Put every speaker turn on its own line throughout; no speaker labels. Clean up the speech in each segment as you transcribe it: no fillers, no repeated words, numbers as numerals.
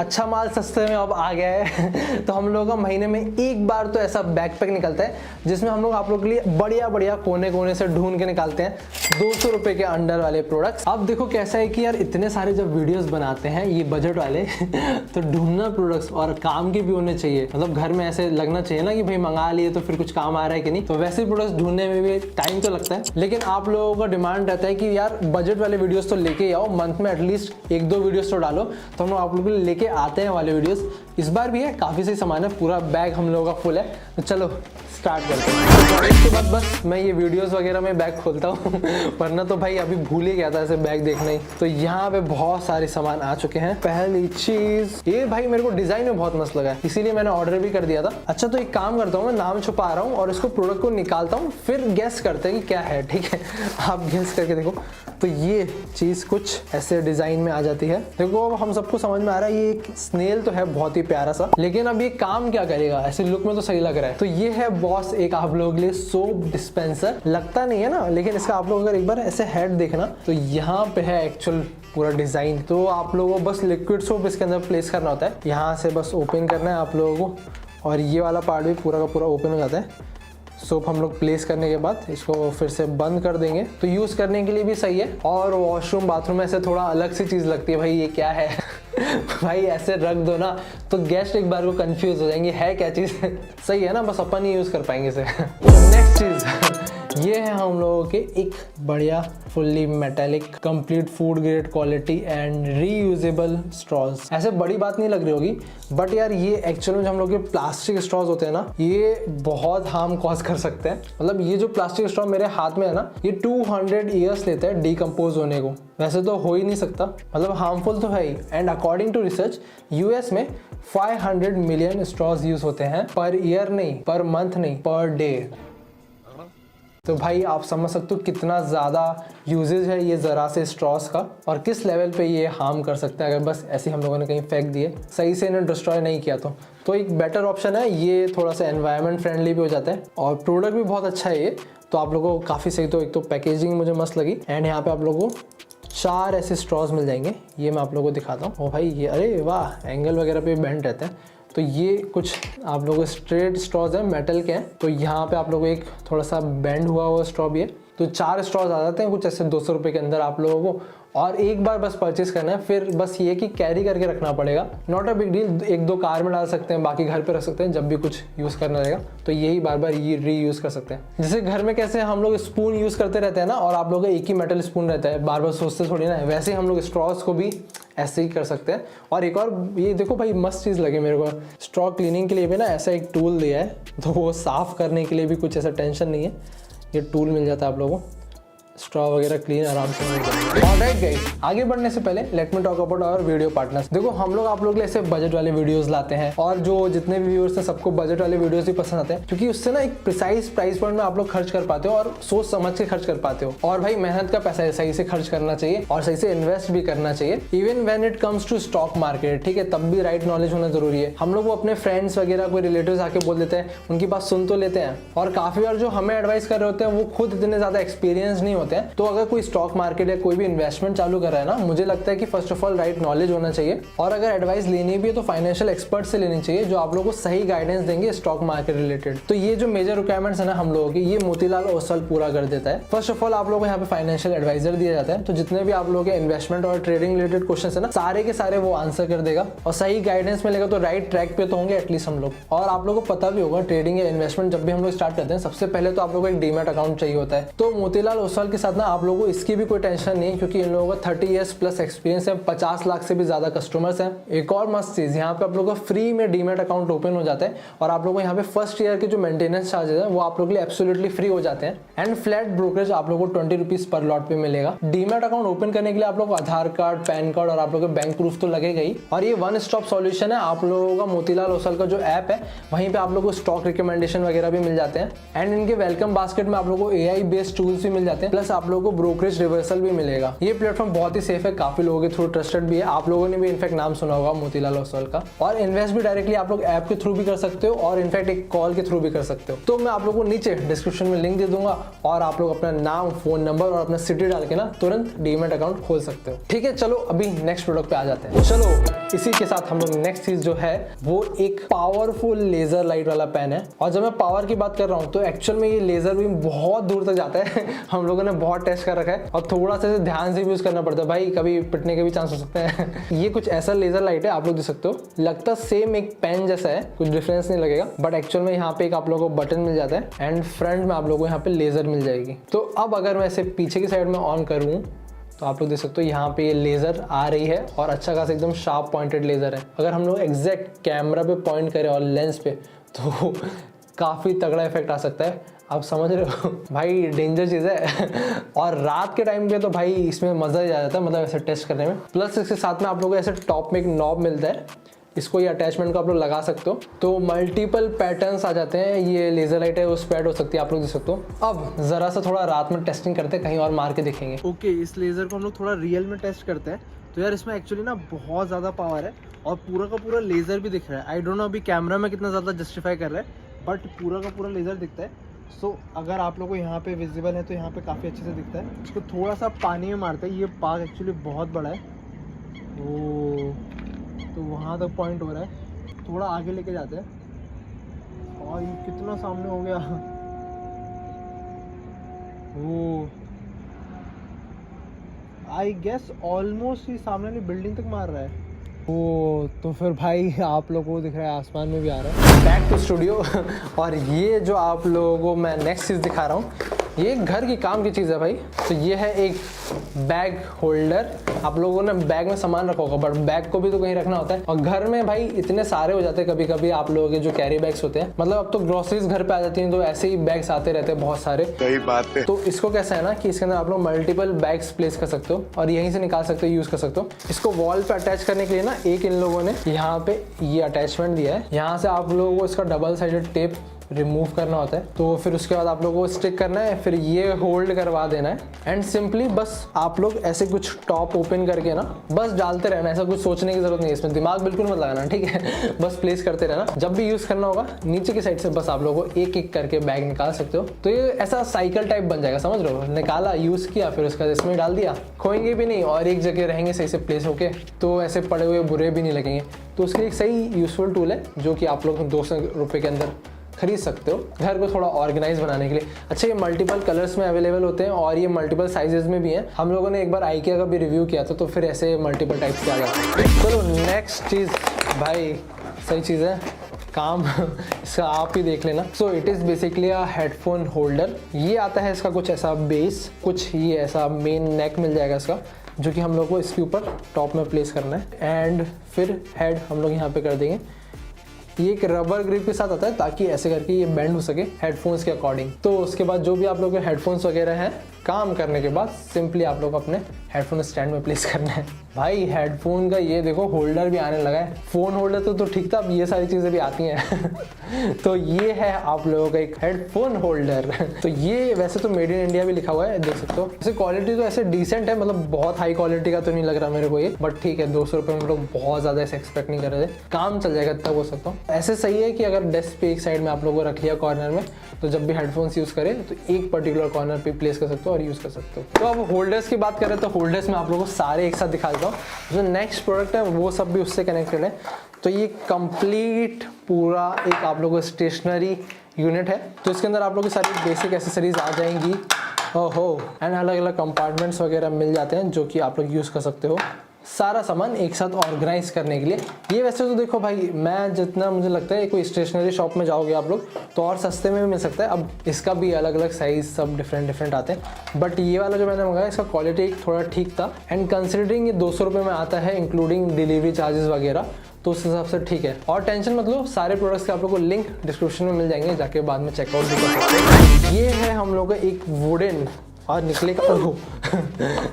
अच्छा माल सस्ते में अब आ गया है तो हम लोगों का महीने में एक बार तो ऐसा बैकपैक निकलता है जिसमें हम लोग आप लोग के लिए बढ़िया बढ़िया कोने कोने से ढूंढ के निकालते हैं 200 रुपए के अंडर वाले प्रोडक्ट्स। अब देखो कैसा है कि यार इतने सारे जब वीडियोस बनाते हैं ये बजट वाले तो ढूंढना प्रोडक्ट्स और काम के भी होने चाहिए, मतलब घर में ऐसे लगना चाहिए ना कि भाई मंगा लिए तो फिर कुछ काम आ रहा है कि नहीं। तो वैसे प्रोडक्ट्स ढूंढने में भी टाइम तो लगता है, लेकिन आप लोगों का डिमांड रहता है कि यार बजट वाले वीडियोस तो लेके आओ, मंथ में एटलीस्ट 1-2 वीडियोस तो डालो। तो हम लोग आप लोगों के लिए लेके आते हैं वाले वीडियोस। इस बार भी है, काफी सही सामान है, पूरा बैग हम लोगों का फुल है। तो चलो स्टार्ट करते हैं। इसके बाद बस मैं ये वीडियोस वगैरह में बैग खोलता हूँ वरना तो भाई अभी भूल ही गया था ऐसे बैग देखना ही। तो यहाँ पे बहुत सारे सामान आ चुके हैं। पहली चीज ये भाई मेरे को डिजाइन में बहुत मस्त लगा है, इसीलिए मैंने ऑर्डर भी कर दिया था। अच्छा तो एक काम करता हूँ, मैं नाम छुपा रहा हूँ और इसको प्रोडक्ट को निकालता हूँ, फिर गेस करते हैं कि क्या है। ठीक है, आप गेस करके देखो। तो ये चीज कुछ ऐसे डिजाइन में आ जाती है। देखो अब हम सबको समझ में आ रहा है ये एक स्नेल तो है बहुत ही प्यारा सा, लेकिन अब ये काम क्या करेगा? ऐसे लुक में तो सही लग रहा है। तो ये है बॉस एक आप लोगों के लिए सोप डिस्पेंसर। लगता नहीं है ना, लेकिन इसका आप लोग अगर एक बार ऐसे हेड देखना तो यहाँ पे है एक्चुअल पूरा डिजाइन। तो आप लोगों को बस लिक्विड सोप इसके अंदर प्लेस करना होता है, यहाँ से बस ओपन करना है आप लोगों को, और ये वाला पार्ट भी पूरा का पूरा ओपन हो जाता है। सोप हम लोग प्लेस करने के बाद इसको फिर से बंद कर देंगे। तो यूज करने के लिए भी सही है, और वॉशरूम बाथरूम में से थोड़ा अलग सी चीज लगती है भाई ये क्या है भाई ऐसे रख दो ना तो गेस्ट एक बार को कंफ्यूज हो जाएंगे है क्या चीज सही है ना, बस अपन ही यूज कर पाएंगे इसे नेक्स्ट चीज ये है हम लोगों के एक बढ़िया fully metallic complete food grade quality and reusable straws. ऐसे बड़ी बात नहीं लग रही होगी, बट यार ये एक्चुअल में जो हम लोग के प्लास्टिक स्ट्रॉज होते हैं ना, ये बहुत हार्म कॉज कर सकते हैं। मतलब ये जो प्लास्टिक स्ट्रॉ मेरे हाथ में है ना, ये 200 ईयर्स लेते हैं डिकम्पोज होने को। वैसे तो हो ही नहीं सकता, मतलब हार्मफुल तो है ही। And according to research US में 500 मिलियन स्ट्रॉज यूज होते हैं पर ईयर नहीं, पर मंथ नहीं, पर डे। तो भाई आप समझ सकते हो कितना ज़्यादा यूजेज है ये ज़रा से स्ट्रॉस का, और किस लेवल पे ये हार्म कर सकते हैं अगर बस ऐसे हम लोगों ने कहीं फेंक दिए, सही से इन्हें डिस्ट्रॉय नहीं किया। तो एक बेटर ऑप्शन है ये, थोड़ा सा एनवायरनमेंट फ्रेंडली भी हो जाता है और प्रोडक्ट भी बहुत अच्छा है ये। तो आप लोगों को काफ़ी सही, तो एक तो पैकेजिंग मुझे मस्त लगी। एंड यहाँ पे आप लोगों को 4 ऐसे स्ट्रॉज मिल जाएंगे, ये मैं आप लोगों को दिखाता हूँ। ओ भाई ये, अरे वाह, एंगल वगैरह पे बेंड रहते हैं। तो ये कुछ आप लोगों को स्ट्रेट स्ट्रॉज है, मेटल के हैं। तो यहाँ पे आप लोगों को एक थोड़ा सा बेंड हुआ हुआ स्ट्रॉ भी है। तो 4 स्ट्रॉज आ जाते हैं कुछ ऐसे 200 रुपये के अंदर आप लोगों को, और एक बार बस परचेज करना है। फिर बस ये कि कैरी करके रखना पड़ेगा, not a big deal. 1-2 car में डाल सकते हैं, बाकी घर पे रख सकते हैं जब भी कुछ यूज़ करना रहेगा। तो यही बार बार ये रीयूज़ कर सकते हैं। जैसे घर में कैसे हम लोग स्पून यूज़ करते रहते हैं ना, और आप लोगों का एक ही मेटल स्पून रहता है, बार बार सोचते थोड़ी ना है, वैसे ही हम लोग स्ट्रॉज को भी ऐसे ही कर सकते हैं। और एक और ये देखो भाई मस्त चीज़ लगे मेरे को, स्ट्रॉ क्लीनिंग के लिए भी ना ऐसा एक टूल दिया है, तो वो साफ़ करने के लिए भी कुछ ऐसा टेंशन नहीं है, ये टूल मिल जाता है आप लोगों को, स्ट्रॉ वगैरह क्लीन आराम से मिल जाएगा। ऑलराइट गाइस, आगे बढ़ने से पहले let me talk about our video partners. देखो हम लोग आप लोग के लिए ऐसे बजट वाले वीडियोस लाते हैं, और जो जितने भी व्यूअर्स हैं सबको बजट वाले वीडियोस ही पसंद आते हैं, क्योंकि उससे ना एक प्रिसाइज प्राइस पॉइंट में आप लोग खर्च कर पाते हो और सोच समझ के खर्च कर पाते हो। और भाई मेहनत का पैसा सही से खर्च करना चाहिए और सही से इन्वेस्ट भी करना चाहिए, even when it comes to stock market. ठीक है, तब भी राइट नॉलेज होना जरूरी है। हम लोग वो अपने फ्रेंड्स वगैरह कोई रिलेटिव्स आके बोल देते हैं, उनकी बात सुन तो लेते हैं, और काफी बार जो हमें एडवाइस कर रहे होते हैं वो खुद इतने ज्यादा एक्सपीरियंस नहीं होते हैं। तो अगर कोई स्टॉक मार्केट या कोई भी इन्वेस्टमेंट चालू कर रहा है ना, मुझे लगता है कि first of all right knowledge होना चाहिए, और अगर एडवाइस लेनी भी है तो फाइनेंशियल एक्सपर्ट से लेनी चाहिए जो आप लोगों को सही गाइडेंस देंगे स्टॉक मार्केट रिलेटेड। तो ये जो मेजर रिक्वायरमेंट्स है ना हम लोगों की, ये मोतीलाल ओसवाल पूरा कर देता है। फर्स्ट ऑफ ऑल आप लोगों को यहाँ पे फाइनेंशियल एडवाइजर दिया जाता है, तो जितने भी आप लोगों के इन्वेस्टमेंट और ट्रेडिंग रिलेटेड क्वेश्चन है ना, सारे के सारे वो आंसर कर देगा, और सही गाइडेंस मिलेगा तो राइट ट्रैक पे तो होंगे एटलीस्ट हम लोग। और आप लोगों को पता भी होगा ट्रेडिंग या इन्वेस्टमेंट जब भी हम लोग स्टार्ट करते हैं, सबसे पहले तो आप लोगों को एक डीमैट अकाउंट चाहिए होता है। तो मोतीलाल ओसवाल के साथ ना आप लोगों को इसकी भी कोई टेंशन नहीं है, क्योंकि इन लोगों का 30 ईयर्स प्लस एक्सपीरियंस है, 50 लाख से भी ज्यादा कस्टमर्स हैं। एक और मस्त चीज, यहाँ पे आप लोगों का फ्री में डीमैट अकाउंट ओपन हो जाता है, और आप लोगों को यहाँ पे फर्स्ट ईयर के जो मेंटेनेंस चार्जेस है वो आप लोगों के लिए एब्सोल्युटली फ्री हो जाते हैं। एंड फ्लैट ब्रोकरेज आप लोगों को 20 रुपीज पर लॉट पे मिलेगा। डीमैट अकाउंट ओपन करने के लिए आप लोग को आधार कार्ड, पैन कार्ड और आप लोगों के बैंक प्रूफ तो लगेगा ही। और ये वन स्टॉप सॉल्यूशन है आप लोगों का। मोतीलाल ओसवाल का जो ऐप है वहीं पे आप लोगों को स्टॉक रिकमेंडेशन वगैरह भी मिल जाते हैं। एंड इनके वेलकम बास्केट में आप लोगों को AI बेस्ड टूल्स भी मिल जाते हैं, प्लस प्लस आप लोगों को ब्रोकरेज रिवर्सल भी मिलेगा। ये प्लेटफॉर्म बहुत ही सेफ है, काफी लोगों के थ्रू ट्रस्टेड भी है। आप लोगों ने भी इनफैक्ट नाम सुना होगा मोतीलाल ओसवाल का। और इन्वेस्ट भी डायरेक्टली आप लोग ऐप के थ्रू भी कर सकते हो और इनफैक्ट एक कॉल के थ्रू भी कर सकते हो। तो मैं आप लोगों को नीचे डिस्क्रिप्शन में लिंक दे दूंगा और आप लोग अपना नाम, फोन नंबर और अपना सिटी डाल के ना तुरंत डीमैट अकाउंट खोल सकते हो। ठीक है, चलो अभी नेक्स्ट प्रोडक्ट पे आ जाते हैं। चलो इसी के साथ हम लोग नेक्स्ट चीज जो है वो एक पावरफुल लेजर लाइट वाला पेन है। और जब मैं पावर की बात कर रहा हूँ तो एक्चुअल में ये लेजर बीम बहुत दूर तक जाता है। हम लोगों ने बहुत टेस्ट कर रखा है और थोड़ा सा ध्यान से भी यूज करना पड़ता है भाई, कभी पिटने के भी चांस हो सकते हैं। ये कुछ ऐसा लेजर लाइट है, आप लोग देख सकते हो, लगता सेम एक पेन जैसा है, कुछ डिफरेंस नहीं लगेगा, बट एक्चुअल में यहाँ पे एक आप लोगों को बटन मिल जाता है एंड फ्रंट में आप लोगों को यहाँ पे लेजर मिल जाएगी। तो अब अगर मैं इसे पीछे की साइड में ऑन करूँ तो आप लोग देख सकते हो यहाँ पे ये लेजर आ रही है और अच्छा खासा एकदम शार्प पॉइंटेड लेजर है। अगर हम लोग एग्जैक्ट कैमरा पे पॉइंट करें और लेंस पे तो काफ़ी तगड़ा इफेक्ट आ सकता है। आप समझ रहे हो भाई, डेंजर चीज़ है। और रात के टाइम पे तो भाई इसमें मज़ा ही आ जाता है, मतलब ऐसे टेस्ट करने में। प्लस इसके साथ में आप लोगों को ऐसे टॉप में एक नॉब मिलता है, इसको ये अटैचमेंट को आप लोग लगा सकते हो तो मल्टीपल पैटर्न्स आ जाते हैं। ये लेजर लाइट है, उस पे ऐड हो सकती है, आप लोग देख सकते हो। अब जरा सा थोड़ा रात में टेस्टिंग करते हैं, कहीं और मार के देखेंगे। ओके, इस लेजर को हम लोग थोड़ा रियल में टेस्ट करते हैं। तो यार इसमें एक्चुअली ना बहुत ज़्यादा पावर है और पूरा का पूरा लेजर भी दिख रहा है। आई डोंट नो अभी कैमरा में कितना ज़्यादा जस्टिफाई कर रहा है, बट पूरा का पूरा लेजर दिखता है। सो अगर आप लोग को यहाँ पे विजिबल है तो यहाँ पे काफ़ी अच्छे से दिखता है। इसको थोड़ा सा पानी में मारते हैं, ये पार्क एक्चुअली बहुत बड़ा है। ओ, तो वहाँ तक पॉइंट हो रहा है, थोड़ा आगे लेके जाते हैं और ये कितना सामने हो गया। ओ, आई गेस ऑलमोस्ट ये सामने वाली बिल्डिंग तक मार रहा है। ओ, तो फिर भाई आप लोगों को दिख रहा है आसमान में भी आ रहा है। Back to studio. और ये जो आप लोगों को मैं नेक्स्ट चीज़ दिखा रहा हूँ, ये घर की काम की चीज़ है भाई। तो ये है एक बैग होल्डर। आप लोगों ने बैग में सामान रखा होगा, बट बैग को भी तो कहीं रखना होता है। और घर में भाई इतने सारे हो जाते हैं कभी कभी आप लोगों के जो कैरी बैग्स होते हैं, मतलब अब तो ग्रोसरीज घर पे आ जाती हैं तो ऐसे ही बैग्स आते रहते हैं बहुत सारे। सही बात है। तो इसको कैसा है ना कि इसके अंदर आप लोग मल्टीपल बैग्स प्लेस कर सकते हो और यहीं से निकाल सकते हो, यूज कर सकते हो। इसको वॉल पे अटैच करने के लिए ना एक इन लोगों ने यहाँ पे ये अटैचमेंट दिया है। यहाँ से आप लोगों को इसका डबल साइडेड टेप रिमूव करना होता है, तो फिर उसके बाद आप लोगों को स्टिक करना है, फिर ये होल्ड करवा देना है एंड सिंपली बस आप लोग ऐसे कुछ टॉप ओपन करके ना बस डालते रहना। ऐसा कुछ सोचने की जरूरत नहीं है, इसमें दिमाग बिल्कुल मत लगाना, ठीक है। बस प्लेस करते रहना, जब भी यूज करना होगा नीचे की साइड से बस आप लोगों को एक एक करके बैग निकाल सकते हो। तो ये ऐसा साइकिल टाइप बन जाएगा, समझ रहे हो। निकाला, यूज किया, फिर उसका इसमें डाल दिया, खोएंगे भी नहीं और एक जगह रहेंगे सही से प्लेस होके, तो ऐसे पड़े हुए बुरे भी नहीं लगेंगे। तो उसके लिए एक सही यूजफुल टूल है जो कि आप लोग 200 रुपये के अंदर खरीद सकते हो घर को थोड़ा ऑर्गेनाइज बनाने के लिए। अच्छा, ये मल्टीपल कलर्स में अवेलेबल होते हैं और ये मल्टीपल साइजेस में भी हैं। हम लोगों ने एक बार आइकिया का भी रिव्यू किया था, तो फिर ऐसे मल्टीपल टाइप्स के आ जाते हैं। चलो नेक्स्ट चीज़ भाई, सही चीज़ है, काम इसका आप ही देख लेना। So it is basically a headphone holder. ये आता है इसका कुछ ऐसा बेस, कुछ ये ऐसा मेन नेक मिल जाएगा इसका, जो कि हम लोग को इसके ऊपर टॉप में प्लेस करना है एंड फिर हेड हम लोग यहाँ पे कर देंगे। ये एक रबर ग्रिप के साथ आता है ताकि ऐसे करके ये बेंड हो सके हेडफोन्स के अकॉर्डिंग। तो उसके बाद जो भी आप लोग के हेडफोन्स वगैरह हैं, काम करने के बाद सिंपली आप लोग अपने हेडफोन स्टैंड में प्लेस करना है। भाई हेडफोन का ये देखो होल्डर भी आने लगा है। फोन होल्डर तो ठीक था, अब ये सारी चीज़ें भी आती हैं। तो ये है आप लोगों का एक हेडफोन होल्डर। तो ये वैसे तो मेड इन इंडिया भी लिखा हुआ है, देख सकते हो। वैसे क्वालिटी तो ऐसे डिसेंट है, मतलब बहुत हाई क्वालिटी का तो नहीं लग रहा मेरे को ये, बट ठीक है, 200 रुपये में लोग बहुत ज़्यादा ऐसे एक्सपेक्ट नहीं कर रहे थे। काम चल जाएगा इतना बोल सकता हूँ। ऐसे सही है कि अगर डेस्क पे एक साइड में आप लोगों को रख लिया कॉर्नर में, तो जब भी हेडफोन्स यूज़ करें तो एक पर्टिकुलर कॉर्नर पे प्लेस कर सकते हो और यूज़ कर सकते हो। तो अब होल्डर्स की बात करें तो होल्डर्स में आप लोगों को सारे एक साथ दिखा देता हूँ। जो नेक्स्ट प्रोडक्ट है वो सब भी उससे कनेक्टेड है। तो ये कंप्लीट पूरा एक आप लोगों को स्टेशनरी यूनिट है। तो इसके अंदर आप लोगों की सारी बेसिक एसेसरीज आ जाएंगी, ओहो, एंड अलग अलग कंपार्टमेंट्स वगैरह मिल जाते हैं जो कि आप लोग यूज़ कर सकते हो सारा सामान एक साथ ऑर्गेनाइज करने के लिए। ये वैसे तो देखो भाई, मैं जितना मुझे लगता है कोई स्टेशनरी शॉप में जाओगे आप लोग तो और सस्ते में भी मिल सकता है। अब इसका भी अलग अलग साइज सब डिफरेंट आते हैं, बट ये वाला जो मैंने मंगाया इसका क्वालिटी थोड़ा ठीक था एंड कंसिडरिंग ये 200 रुपये में आता है इंक्लूडिंग डिलीवरी चार्जेस वगैरह, तो उस हिसाब से ठीक है। और टेंशन मत लो, सारे प्रोडक्ट्स के आप लोग को लिंक डिस्क्रिप्शन में मिल जाएंगे, जाके बाद में चेकआउट भी कर सकते हैं। ये है हम लोग का एक वुडन और निकलेगा ओह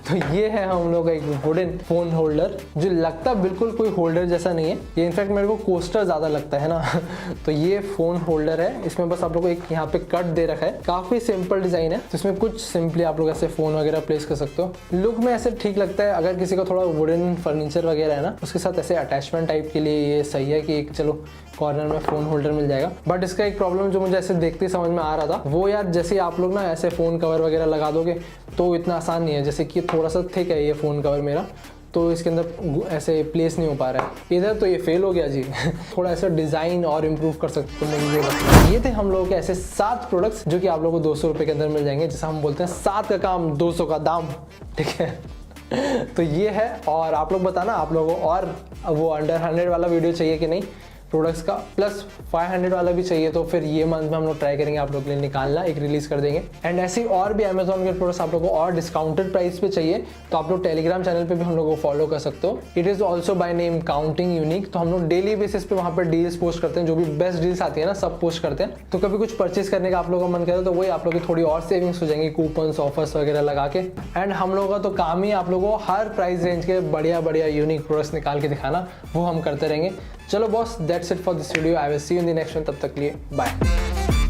तो ये है हम लोग का एक वुडन फोन होल्डर जो लगता बिल्कुल कोई होल्डर जैसा नहीं है, ये इनफैक्ट मेरे को कोस्टर ज़्यादा लगता है ना तो ये फ़ोन होल्डर है, इसमें बस आप लोग को एक यहाँ पे कट दे रखा है, काफ़ी सिंपल डिज़ाइन है, तो इसमें कुछ सिंपली आप लोग ऐसे फ़ोन वगैरह प्लेस कर सकते हो। लुक में ऐसे ठीक लगता है, अगर किसी को थोड़ा वुडन फर्नीचर वगैरह है ना उसके साथ ऐसे अटैचमेंट टाइप के लिए ये सही है कि एक चलो कॉर्नर में फ़ोन होल्डर मिल जाएगा। बट इसका एक प्रॉब्लम जो मुझे ऐसे देखते ही समझ में आ रहा था वो यार, जैसे आप लोग ना ऐसे फ़ोन कवर वगैरह लगा दोगे तो इतना आसान नहीं है, जैसे कि थोड़ा सा थिक है ये फ़ोन कवर मेरा, तो इसके अंदर ऐसे प्लेस नहीं हो पा रहा है इधर, तो ये फेल हो गया जी थोड़ा ऐसा डिज़ाइन और इम्प्रूव कर सकते तो मुझे ये थे हम लोगों के ऐसे 7 प्रोडक्ट्स जो कि आप लोगों को 200 रुपये के अंदर मिल जाएंगे, जैसा हम बोलते हैं 7 का काम 200 का दाम, ठीक है तो ये है। और आप लोग बताना आप लोगों को और वो अंडर 100 वाला वीडियो चाहिए कि नहीं प्रोडक्ट्स का, प्लस 500 वाला भी चाहिए, तो फिर ये मंथ में हम लोग ट्राई करेंगे आप लोग के लिए निकालना, एक रिलीज कर देंगे। एंड ऐसे ही और भी अमेजॉन के प्रोडक्ट्स आप लोग को और डिस्काउंटेड प्राइस पे चाहिए तो आप लोग टेलीग्राम चैनल पे भी हम लोग को फॉलो कर सकते हो, it is also by name counting unique. तो हम लोग डेली बेसिस पे वहाँ पर डील्स पोस्ट करते हैं, जो भी बेस्ट डील्स आती है ना सब पोस्ट करते हैं, तो कभी कुछ परचेज करने का आप लोग का मन करे तो वही आप लोग की थोड़ी और सेविंग्स हो जाएंगी कूपन्स ऑफर्स वगैरह लगा के। एंड हम लोगों का तो काम ही आप लोगों को हर प्राइस रेंज के बढ़िया बढ़िया यूनिक प्रोडक्ट्स निकाल के दिखाना, वो हम करते रहेंगे। चलो boss, that's it for this video, I will see you in the next one, तब तक लिए बाय।